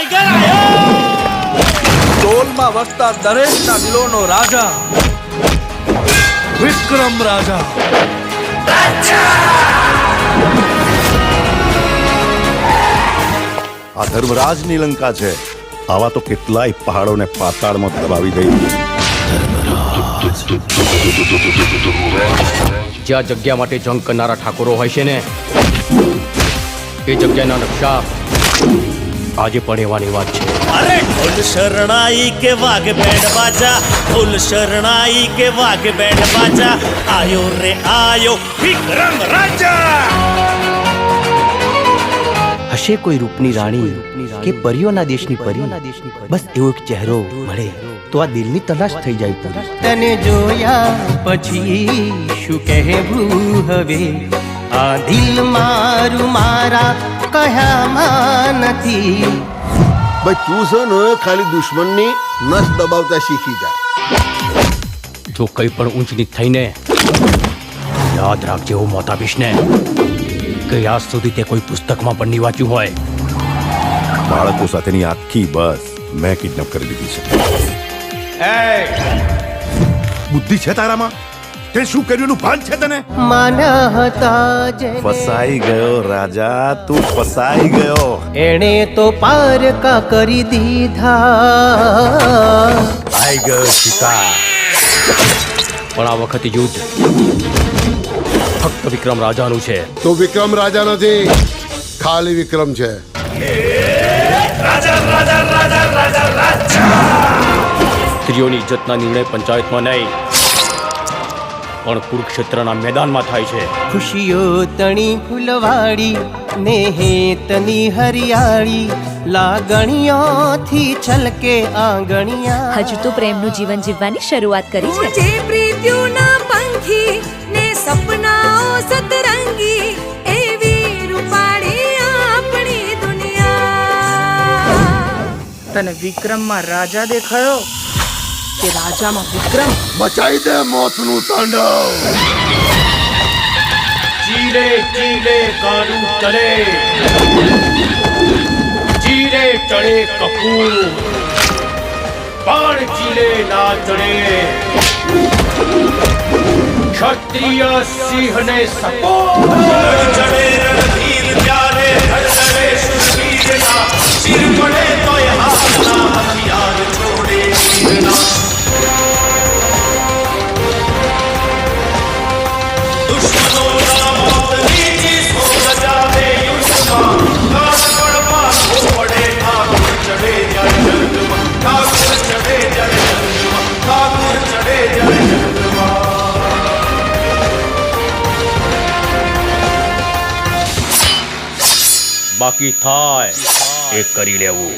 Tiger આયો! ટોલમાં વસતા દરેકના દિલોનો રાજા વિક્રમ રાજા. આ ધર્મરાજની લંકા છે. આવા તો કેટલાય પહાડોને પાતાળમાં દબાવી દઈ. જ્યાં જગ્યા માટે જંગ કરનારા ઠાકોરો હોય છે ને, એ જગ્યાના નકશા આજે પણ એવાની વાત છે. અરે ઢોલ શરણાઈ કે વાઘ બેન્ડ બાજા, ઢોલ શરણાઈ કે વાઘ બેન્ડ બાજા, આયો રે આયો વિક્રમ રાજા. હશે કોઈ રૂપની રાણી કે પરીઓના દેશની પરી, બસ એવો એક ચહેરો મળે તો આ દિલની તલાશ થઈ જાય પૂરી. તને જોયા પછી શું કહેવું હવે, આ દિલ મારું મારા કહ્યામાં નથી. ભાઈ તું છે ને ખાલી દુશ્મનની નસ દબાવતા શીખી જા. જો કંઈ પણ ઊંચ નીચ થઈને યાદ રાખજે હું મોત આપીશ ને કે આજ સુધી તે કોઈ પુસ્તકમાં પણ નહીં વાંચ્યું હોય. બાળકો સાથેની આખી બસ મેં કિડનેપ કરી દીધી છે. બુદ્ધિ છે તારામાં? તે શું કર્યું એનું ભાન છે તને? માના હતા જેને ફસાઈ ગયો રાજા, તું ફસાઈ ગયો. એણે તો પારકા કરી દીધા. આઈ ગયો શિકાર, પણ આ વખતે યુદ્ધ ફક્ત વિક્રમ રાજાનું છે. તો વિક્રમ રાજા નથી, ખાલી વિક્રમ છે. સ્ત્રીઓની ઇજ્જતના નિર્ણય પંચાયતમાં નહીં પણ કુરુક્ષેત્રના મેદાનમાં થાય છે. ખુશીઓ તણી ફૂલવાડી ને હેતની હરિયાળી, લાગણીઓથી છલકે આંગણિયા. હજુ તો પ્રેમનું જીવન જીવવાની શરૂઆત કરી છે. જે પ્રીત્યુના પંખી ને સપનાઓ સતરંગી, એવી રૂપાળી આપણી દુનિયા. તને વિક્રમમાં રાજા દેખાયો કે રાજામાં વિક્રમ? બચાઈ દે મોતનું તાંડવ. ચીલે ચીલે કાળું ચડે, ચીલે ચડે કપૂર, પણ ચીલે ના ચડે. ક્ષત્રિય સિંહને સપોર્ટ ચડે રણધીર ત્યારે ધડધડે શૂરવીરના, શિર પડે તોય હાથના હથિયાર છોડે વીરના. બાકી થાય એ કરી લેવું.